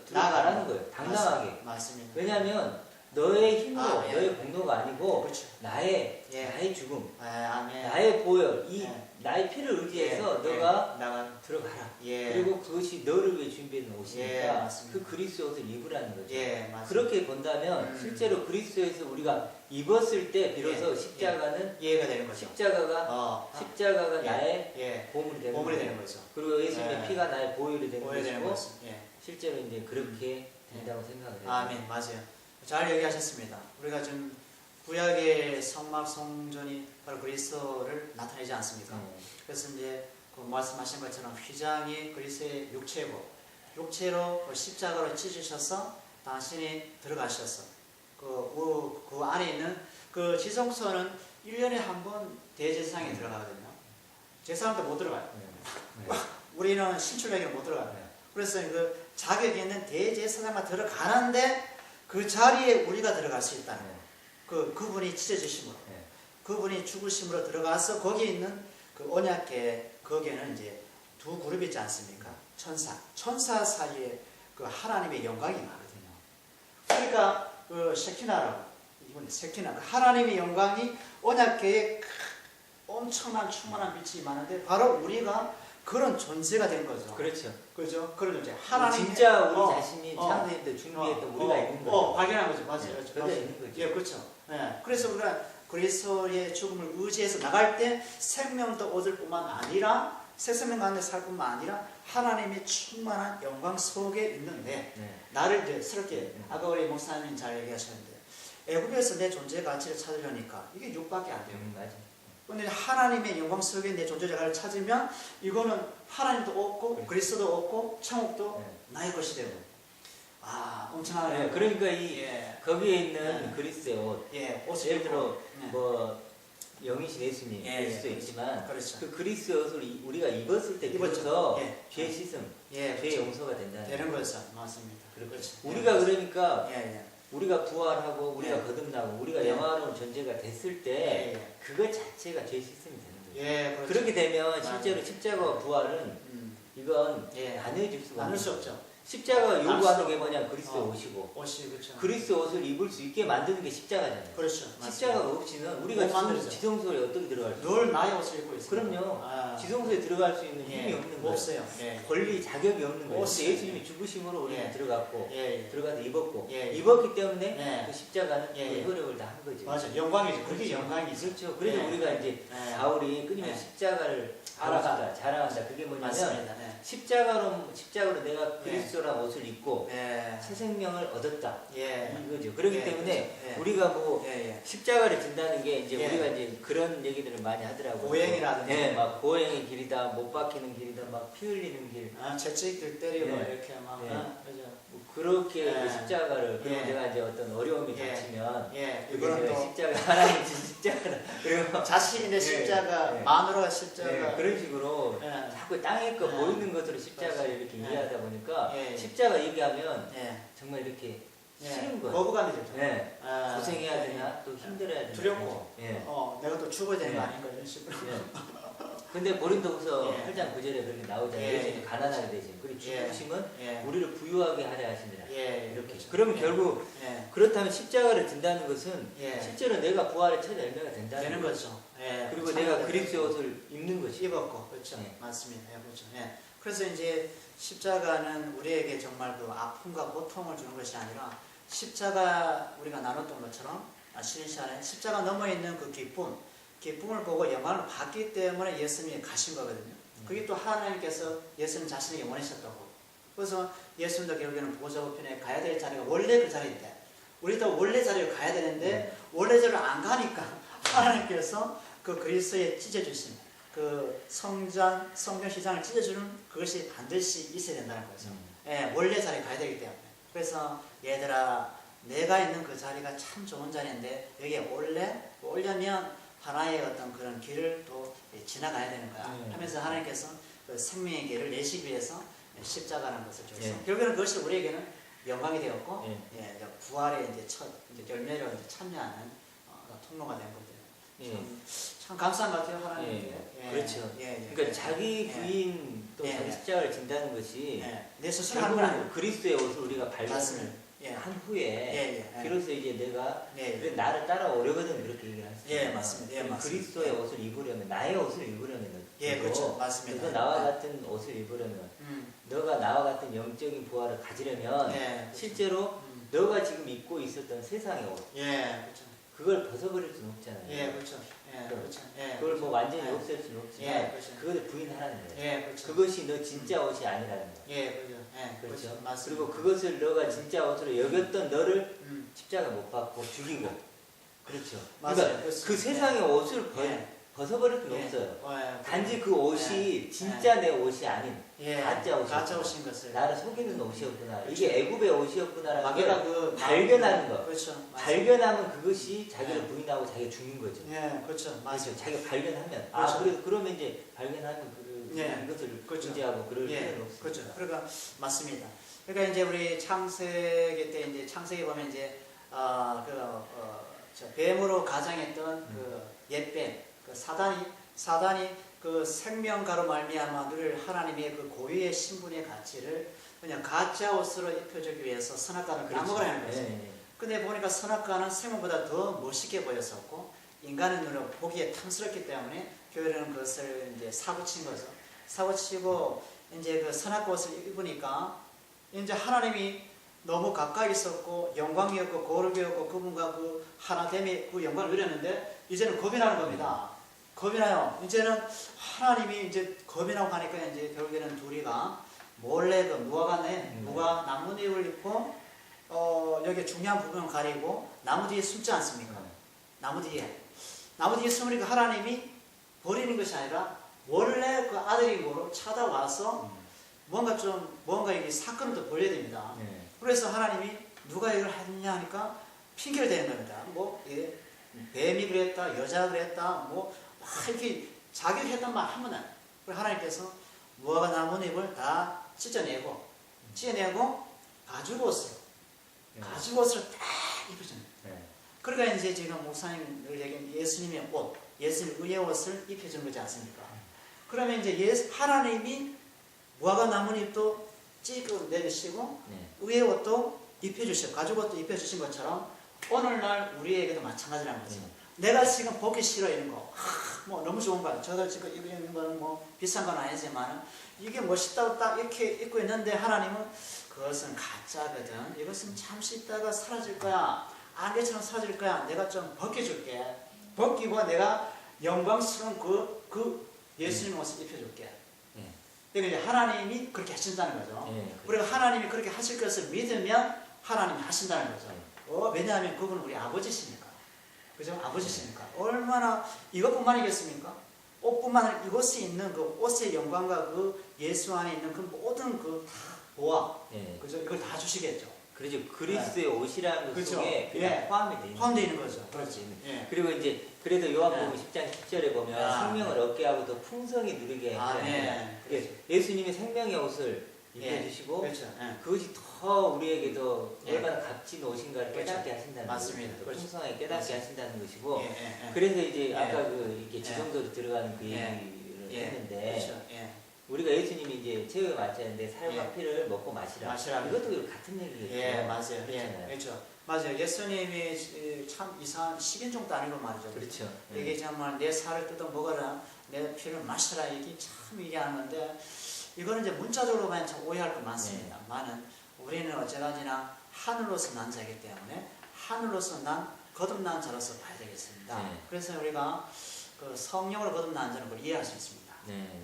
들어가라는 거예요. 당당하게. 맞습니다. 왜냐하면 너의 힘으로 너의 공로가 아니고 그렇죠. 나의 죽음, 아멘. 나의 보혈, 나의 피를 의지해서 너가 들어가라. 그리고 그것이 너를 위해 준비된 옷이니까 그 그리스도 옷을 입으라는 거죠. 그렇게 본다면 실제로 그리스도에서 우리가 입었을 때 비로소 십자가는 이해가 되는 거죠. 십자가가 나의 보물이 되는 거죠. 그리고 예수님의 피가 나의 보혈이 되는 것이고 실제로 이제 그렇게 된다고 생각을 해요. 아멘. 맞아요. 잘 얘기하셨습니다. 우리가 지금 구약의 성막 성전이 바로 그리스도를 나타내지 않습니까? 그래서 이제 그 말씀하신 것처럼 휘장이 그리스도의 육체고 육체로 십자가로 찢으셔서 당신이 들어가셔서 그 안에 있는 그 지성소는 1년에 한 번 대제사장이 들어가거든요. 제사장도 못 들어가요. 우리는 신출백에는 못 들어가요. 그래서 그 자격이 있는 대제사장만 들어가는데 그 자리에 우리가 들어갈 수 있다는 거예요. 그분이 찢어지심으로 그분이 죽으심으로 들어가서 거기에 있는 그 언약궤 거기에는 이제 두 그룹이 있지 않습니까? 천사 사이에 그 하나님의 영광이 나거든요. 그러니까 그 셰키나라고 이번에 셰키나 하나님의 영광이 언약궤에 엄청난 충만한 빛이 많은데 바로 우리가 그런 존재가 된 거죠. 그렇죠. 그렇죠. 그런 존재. 하나님 진짜 우리 자신이 창조할 때 준비했던 우리가 있는 거죠. 발견한 거죠. 맞아요. 그렇죠. 있는 거죠. 그렇죠. 그래서 우리가 그리스도의 죽음을 의지해서 나갈 때 생명도 얻을 뿐만 아니라 새 생명 가운데 살 뿐만 아니라 하나님의 충만한 영광 속에 있는데 나를 이제 스럽게 아까 우리 목사님 잘 얘기하셨는데 애굽에서 내 존재 가치를 찾으려니까 이게 육밖에 안 돼요. 맞아. 근데 하나님의 영광 속에 내 존재 가치를 찾으면 이거는 하나님도 없고 그리스도 없고 천국도 나의 것이 되고. 아, 엄청나네. 그러니까 이 예. 거기에 있는 그리스의 옷. 옷을 예를 들어 입고. 뭐 영이신 예수님 일 수도 있지만 그렇죠. 그 그리스의 옷을 우리가 입었을 때 입었죠. 비로소 예. 죄 씻음, 죄 그렇죠. 용서가 된다는 되는 거죠. 맞습니다. 그렇죠. 예. 우리가 그러니까 예. 우리가 부활하고 우리가 예. 거듭나고 우리가 예. 영화로운 존재가 됐을 때 예. 그것 자체가 죄 씻음이 되는 거예요. 예, 그렇죠. 그렇게 되면 맞아요. 실제로 십자가와 부활은 이건 예. 나눠질 수가 나눌 없는 수 거예요. 없죠. 십자가 나눌 요구하는 수 게 뭐냐? 그리스도의 옷이고 옷이 그렇죠. 그리스도의 옷을 입을 수 있게 만드는 게 십자가잖아요. 그렇죠. 십자가가 없이는 우리가 못 만들죠. 지성소에 어떻게 들어갈 수 있어요? 늘 나의 옷을 입고 있어요. 그럼요. 아. 지성소에 들어갈 수 있는 힘이 예. 없는 거예요. 없어요. 예. 권리, 자격이 없는 거예요. 없어요. 근데 예수님이 죽으심으로 우리는 예. 들어갔고 예. 들어가서 입었고 예. 입었기 때문에 예. 그 십자가는 예. 그 효력을 다 한 거죠. 맞아. 영광이죠. 그게 그렇죠. 영광이죠. 그렇죠. 그래서 예. 우리가 이제 예. 바울이 끊임없이 예. 십자가를 알아간다, 자랑한다. 그게 뭐냐면 맞습니다. 네. 십자가로 내가 그리스도란 옷을 입고 예. 새 생명을 얻었다. 예. 이거죠. 그렇기 예. 때문에 그렇죠. 예. 우리가 뭐 예. 십자가를 진다는 게 이제 예. 우리가 이제 그런 얘기들을 많이 하더라고요. 고행이라든지. 네, 막 고행의 길이다, 못 박히는 길이다, 막 피 흘리는 길. 아, 채찍들 때리고 예. 이렇게 막. 예. 그죠. 뭐 그렇게 예. 그 십자가를 그리고 예. 내가 이제 어떤 어려움이 예. 닥치면 예. 그게 이거는 내가 또 십자가 하나님 주 십자가다. 그리고 자신의 십자가, 마누라가 십자가. 그런 식으로 예. 자꾸 땅에 거 예. 보이는 것으로 십자가를 그렇지. 이렇게 예. 이해하다 보니까 예. 십자가 얘기하면 예. 정말 이렇게 예. 싫은 거예요. 거부감이 들죠. 네. 아, 고생해야 예. 되나 또 힘들어야 되나 두렵고. 예. 내가 또 죽어야 되는 거 예. 아닌가 이런 식으로. 예. 근데 고린도후서 예. 8장 9절에 그렇게 나오잖아요. 예. 예수님이 가난하게 되신 그리고 예. 죽으심은 예. 우리를 부유하게 하려 하시니라. 예. 이렇게. 그렇죠. 그러면 예. 결국 예. 그렇다면 십자가를 든다는 것은 예. 실제로 내가 부활의 첫 열매가 된다는 되는 거죠. 거죠. 예. 그리고 내가 그리스도의 옷을 입는 것이 입었고, 그렇죠. 예. 맞습니다. 예, 그렇죠. 예. 그래서 이제 십자가는 우리에게 정말 그 아픔과 고통을 주는 것이 아니라 십자가 우리가 나눴던 것처럼 쉬는 시간에 십자가 넘어 있는 그 기쁨을 보고 영광을 받기 때문에 예수님이 가신 거거든요. 그게 또 하나님께서 예수님 자신에게 원하셨다고. 그래서 예수님도 결국에는 보좌 우편에 가야 될 자리가 원래 그 자리인데 우리도 원래 자리를 가야 되는데 원래 자리를 안 가니까 하나님께서 그 그리스도에 찢어주신 그 성전 시장을 찢어주는 그것이 반드시 있어야 된다는 거죠. 예, 원래 자리에 가야 되기 때문에. 그래서 얘들아 내가 있는 그 자리가 참 좋은 자리인데 여기에 오려면 하나의 어떤 그런 길을 또 지나가야 되는 거야 하면서 하나님께서 그 생명의 길을 내시기 위해서 십자가라는 것을 주셨어요. 결국에는 그것이 우리에게는 영광이 되었고 이제 부활의 이제 첫 열매로 이제 참여하는 통로가 된 거죠. 참 감사한 것 같아요 하나님께. 그렇죠. 그러니까 자기 부인 또 자기 십자가를 진다는 것이 내 스스로 하는 건 아니고 그리스도의 옷을 우리가 발견을 예. 한 후에 비로소 이제 내가 그래 나를 따라오려거든 그렇게 얘기를 하시죠. 예, 맞습니다. 예, 맞습니다. 그리스도의 옷을 입으려면 나의 옷을 입으려면 그렇죠. 맞습니다. 너 나와 같은 옷을 입으려면 너가 나와 같은 영적인 부활을 가지려면 그렇죠. 실제로 너가 지금 입고 있었던 세상의 옷 그렇죠. 그걸 벗어버릴 수는 없잖아요. 그렇죠. 그렇죠. 그걸 뭐 완전히 없앨 수는 없지만 그렇죠. 그걸 부인하라는 거예요. 그렇죠. 그것이 너 진짜 옷이 아니라는 거예요. 그렇죠. 그렇죠. 맞습니다. 그리고 그것을 너가 진짜 옷으로 여겼던 너를 십자가 못 받고 죽이고 그렇죠. 맞아요. 그러니까 그 세상의 옷을 벗어버릴 수는 없어요. 단지 그 옷이 진짜 내 옷이 아닌 가짜 옷인 것을 나를 속이는 옷이었구나. 이게 애굽의 옷이었구나라는 마귀가 걸 발견하는 거. 그렇죠. 발견하면 그것이 자기를 부인하고 자기가 죽는 거죠. 그렇죠. 맞아요. 자기가 발견하면 그렇죠. 그러면 이제 발견하면 이것을 금지하고 그럴 필요는 없어요. 그렇죠. 그러니까 맞습니다. 그러니까 이제 우리 창세기 때 이제 창세기 보면 이제 뱀으로 가장했던 그 옛뱀, 그 사단이 그 생명가로 말미암아 누릴 하나님의 그 고유의 신분의 가치를 그냥 가짜 옷으로 입혀주기 위해서 선악과를 까먹으라 하는 거죠. 근데 보니까 선악과는 생명보다 더 멋있게 보였었고 인간의 눈으로 보기에 탐스럽기 때문에 교회는 그것을 이제 사고친 거죠. 사고치고 이제 그 선악과 옷을 입으니까 이제 하나님이 너무 가까이 있었고 영광이었고 거룩이었고 그분과 그 하나됨의 그 영광을 누렸는데 이제는 겁이 나는 겁니다. 겁이 나요. 이제는 하나님이 이제 겁이 나고 하니까 이제 결국에는 둘이가 몰래 그 누가 나뭇잎을 입고 여기 중요한 부분을 가리고 나무 뒤에 숨지 않습니까? 나무 뒤에 숨으니까 하나님이 버리는 것이 아니라 원래 그 아들이 뭐로 찾아와서 뭔가 이게 사건을 더 벌려야 됩니다. 그래서 하나님이 누가 이걸 했냐 하니까 핑계를 대는 겁니다. 뭐 뱀이 그랬다, 여자가 그랬다, 뭐 이렇게 자격했단 말 하면 안. 그래서 하나님께서 무화과 나뭇잎을 다 찢어내고 가죽옷을 딱 입혀줍니다. 그러니까 이제 지금 목사님을 얘기한 예수님의 옷, 예수님 의의 옷을 입혀준 거지 않습니까? 그러면 이제 하나님이 무화과 나뭇잎도 찢고 내주시고 의의 옷도 입혀주시고 가죽옷도 입혀주신 것처럼 오늘날 우리에게도 마찬가지라는 거죠. 내가 지금 보기 싫어 이런 거, 뭐 너무 좋은 거야. 저도 지금 입는 거는 뭐 비싼 건 아니지만 이게 멋있다고 딱 이렇게 입고 있는데 하나님은 그것은 가짜거든. 이것은 잠시 있다가 사라질 거야. 안개처럼 사라질 거야. 내가 좀 벗겨줄게. 벗기고 내가 영광스러운 그 예수님 옷을 입혀줄게. 그러니까 이제 하나님이 그렇게 하신다는 거죠. 우리가 하나님이 그렇게 하실 것을 믿으면 하나님이 하신다는 거죠. 왜냐하면 그분은 우리 아버지시니까. 그죠? 아버지시니까. 얼마나 이것뿐만이겠습니까? 옷뿐만 아니라 이곳에 있는 그 옷의 영광과 그 예수 안에 있는 그 모든 그 보아. 그죠? 이걸 다 주시겠죠. 그렇죠. 그리스도의 옷이라는 것 그렇죠. 속에 포함되어 있는 거죠. 그렇지. 그리고 이제 그래서 요한복음 10장 10절에 보면 생명을 얻게 하고 더 풍성히 누리게 하는 예수님이 생명의 옷을 입혀주시고 그것이 더 우리에게 더 얼마나 값진 옷인가를 깨닫게 하신다는 맞습니다. 것이죠. 풍성하게 깨닫게 하신다는 것이고 그래서 이제 아까 그 이렇게 지성도로 들어가는 그 얘기를 했는데 우리가 예수님이 이제 최후의 만찬인데 살과 피를 먹고 마시라. 이것도 같은 얘기겠죠. 맞아요. 그렇죠. 맞아요. 예수님이 참 이상한 식인종도 아니고 말이죠. 그렇죠. 이게 정말 내 살을 뜯어 먹어라, 내 피를 마셔라 이게 참 얘기하는데 이거는 이제 문자적으로만 참 오해할 거 많습니다. 많은 우리는 어찌가지나 하늘로서 난 자이기 때문에 하늘로서 난 거듭난 자로서 봐야 되겠습니다. 그래서 우리가 그 성령으로 거듭난 자는 그걸 이해할 수 있습니다.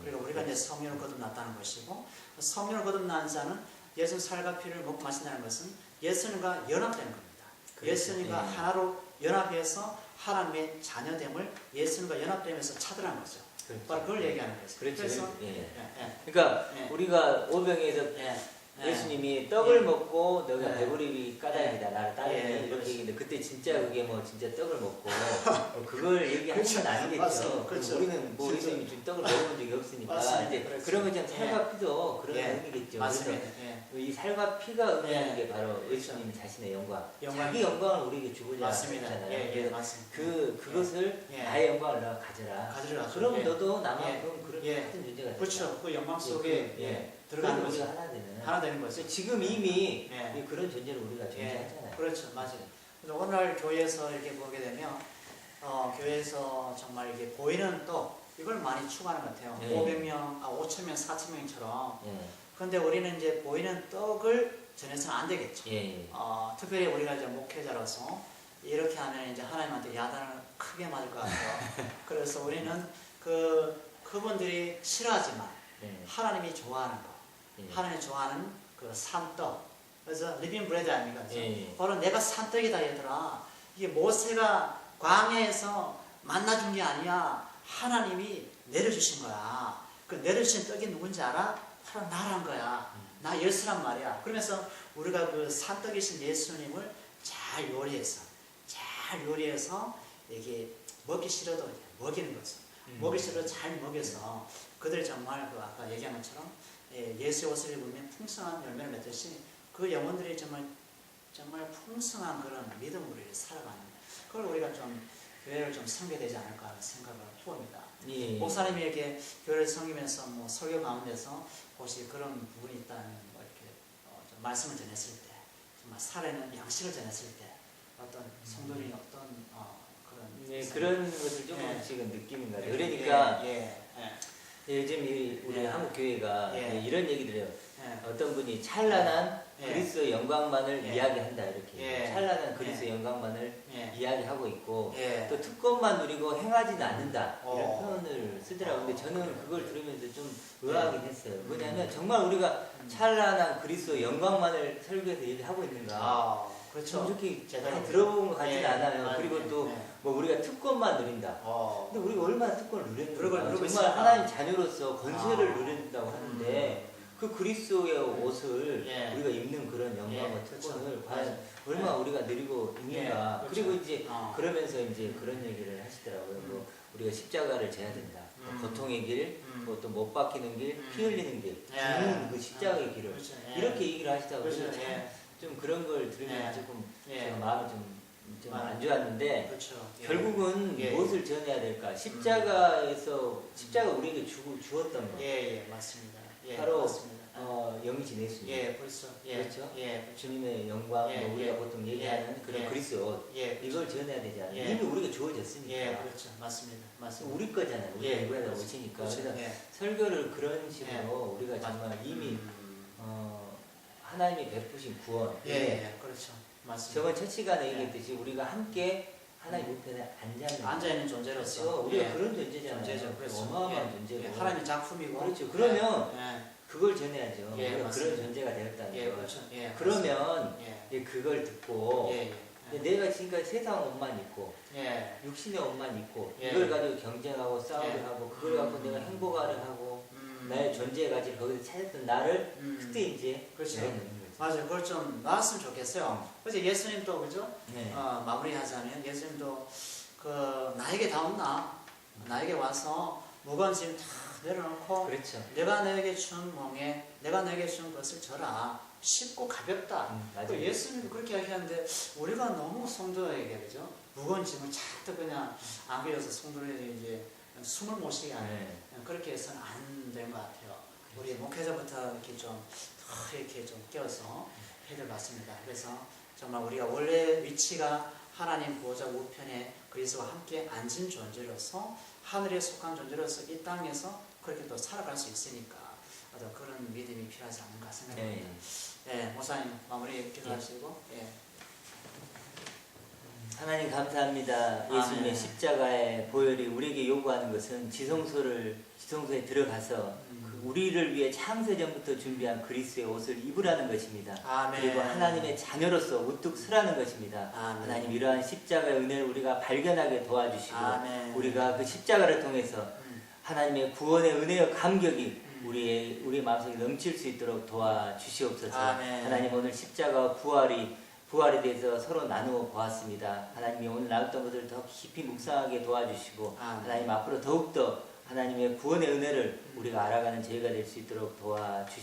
그리고 우리가 이제 성령으로 거듭났다는 것이고 성령으로 거듭난 자는 예수 살과 피를 먹고 마신다는 것은 예수님과 연합되는 겁니다. 예수님과 하나로 연합해서 하나님의 자녀됨을 예수님과 연합되면서 찾으라는 거죠. 바로 그걸 얘기하는 거죠. 그래서 그러니까 우리가 오병에서 예수님이 떡을 먹고 너가 배부르기 까닭이다 나를 따르니 이렇게 얘기했는데 그때 진짜 그게 뭐 진짜 떡을 먹고 그걸 얘기하는 건 아니겠죠. 그렇죠. 우리는 뭐 예수님이 준 떡을 먹어본 적이 없으니까 이제 그런 것처럼 살과 피도 그런 의미겠죠. 맞습니다. 이 살과 피가 의미하는 게 바로 예수님 자신의 영광. 자기 영광을 우리에게 주고자 하잖아요. 그것을 나의 영광을 너가 가져라. 그럼 너도 나만큼 그런 같은 존재가 된다. 그렇죠. 그 영광 속에 들어가는 우리가 거죠. 하나 되는 거죠. 지금 이미 그런 존재를 우리가 존재하잖아요. 그렇죠. 맞아요. 그래서 오늘 교회에서 이렇게 보게 되면 교회에서 정말 이게 보이는 떡 이걸 많이 추구하는 것 같아요. 500명, 5,000명, 4,000명처럼. 그런데 우리는 이제 보이는 떡을 전해서는 안 되겠죠. 특별히 우리가 이제 목회자로서 이렇게 하면 이제 하나님한테 야단을 크게 맞을 것 같아요. 그래서 우리는 그분들이 싫어하지만 하나님이 좋아하는 거, 하나님이 좋아하는 그 산떡. 그래서 리빙 브레드 아닙니까? 바로 내가 산떡이다 얘들아. 이게 모세가 광야에서 만나준 게 아니야. 하나님이 내려주신 거야. 그 내려주신 떡이 누군지 알아? 바로 나란 거야. 나 예수란 말이야. 그러면서 우리가 그 산떡이신 예수님을 잘 요리해서 이게 먹기 싫어도 먹이는 거죠. 먹기 싫어도 잘 먹여서 그들 정말 그 아까 얘기한 것처럼 예수의 옷을 입으면 풍성한 열매를 맺듯이 그 영혼들이 정말 풍성한 그런 믿음으로 살아가는 그걸 우리가 좀 교회를 좀 섬겨되지 않을까 하는 생각을 해봅니다. 목사님이 이렇게 교회를 섬기면서 뭐 설교 가운데서 혹시 그런 부분이 있다는 뭐 이렇게 좀 말씀을 전했을 때 정말 살에는 양식을 전했을 때 어떤 성도들이 어떤 그런 것을 조금씩은 느끼는 것 같아요. 그러니까 요즘 우리 한국 교회가 이런 얘기를 해요. 어떤 분이 찬란한 그리스도의 영광만을 이야기한다 이렇게 찬란한 그리스도의 영광만을 이야기하고 있고 또 특권만 누리고 행하지는 않는다 이런 표현을 쓰더라고요. 근데 저는 그걸 들으면서 좀 의아하긴 했어요. 뭐냐면 정말 우리가 찬란한 그리스도의 영광만을 설교해서 얘기하고 있는가. 그렇죠. 이렇게 제가 많이 들어본 것 같지는 예, 않아요. 그리고 또 뭐 우리가 특권만 누린다. 근데 우리가 얼마나 특권을 누렸는가. 정말 하나님 자녀로서 권세를 누린다고 하는데 그 그리스도의 옷을 우리가 입는 그런 영광과 특권을 과연 얼마나 우리가 누리고 있는가. 그리고 이제 그러면서 이제 그런 얘기를 하시더라고요. 뭐 우리가 십자가를 져야 된다. 고통의 길, 또 못 박히는 길, 피 흘리는 길, 죽는 그 십자가의 길을 이렇게 얘기를 하시다고 좀 그런 걸 들으면 조금 제가 마음이 좀 안 좋았는데 결국은 무엇을 전해야 될까? 십자가에서 십자가 우리에게 주었던 것. 맞습니다. 바로 맞습니다. 영이신 예수님. 벌써. 그렇죠? 주님의 영광, 뭐 우리가 보통 얘기하는 그런 그리스도 이걸 전해야 되지 않아요? 이미 우리가 주어졌으니까. 그렇죠. 맞습니다. 우리 거잖아요. 우리 이거에다 오시니까. 그래서 설교를 그런 식으로 우리가 정말 이미 하나님이 베푸신 구원. 그렇죠. 맞습니다. 저번 첫 시간에 얘기했듯이 우리가 함께 하나님 우편에 앉아 있는 존재로서 그렇죠. 우리가 그런 존재잖아요. 그렇죠. 어마어마한 존재고. 하나님의 작품이고. 그렇죠. 그러면 그걸 전해야죠. 우리가 맞습니다. 그런 존재가 되었다는 거. 그렇죠. 그러면 그걸 듣고 내가 지금까지 세상 옷만 입고 육신의 옷만 입고 이걸 가지고 경쟁하고 싸우려 하고 그걸 갖고 내가 행복하려 하고 나의 존재 가지고 거기서 찾았던 나를 그때 이제 그렇죠. 맞아요. 그걸 좀 놨으면 좋겠어요. 그래서 예수님도 그죠? 마무리하자면 예수님도 그 나에게 다 없나? 나에게 와서 무거운 짐 다 내려놓고 그렇죠. 내가 너에게 준 몽에 내가 너에게 준 것을 져라. 쉽고 가볍다. 또 예수님도 그렇게 이야기하는데 우리가 너무 성도에게 그죠? 무거운 짐을 자꾸 그냥 안겨서 성도에게 이제 숨을 못 쉬게 하는 그렇게 해서는 안 된 것 같아요. 우리 목회자부터 이렇게 좀 이렇게 좀 껴서 해를 받습니다. 그래서 정말 우리가 원래 위치가 하나님 보호자 우편에 그리스도와 함께 앉은 존재로서 하늘에 속한 존재로서 이 땅에서 그렇게 또 살아갈 수 있으니까 그런 믿음이 필요하지 않은가 생각합니다. 목사님 마무리 기도하시고. 하나님 감사합니다. 예수님의 십자가의 보혈이 우리에게 요구하는 것은 지성소에 들어가서 우리를 위해 창세전부터 준비한 그리스도의 옷을 입으라는 것입니다. 그리고 하나님의 자녀로서 우뚝 서라는 것입니다. 하나님 이러한 십자가의 은혜를 우리가 발견하게 도와주시고 우리가 그 십자가를 통해서 하나님의 구원의 은혜와 감격이 우리의 마음속에 넘칠 수 있도록 도와주시옵소서. 하나님 오늘 십자가와 부활에 대해서 서로 나누어 보았습니다. 하나님이 오늘 나눴던 것을 더 깊이 묵상하게 도와주시고 하나님 앞으로 더욱더 하나님의 구원의 은혜를 우리가 알아가는 저희가 될 수 있도록 도와주시옵소서.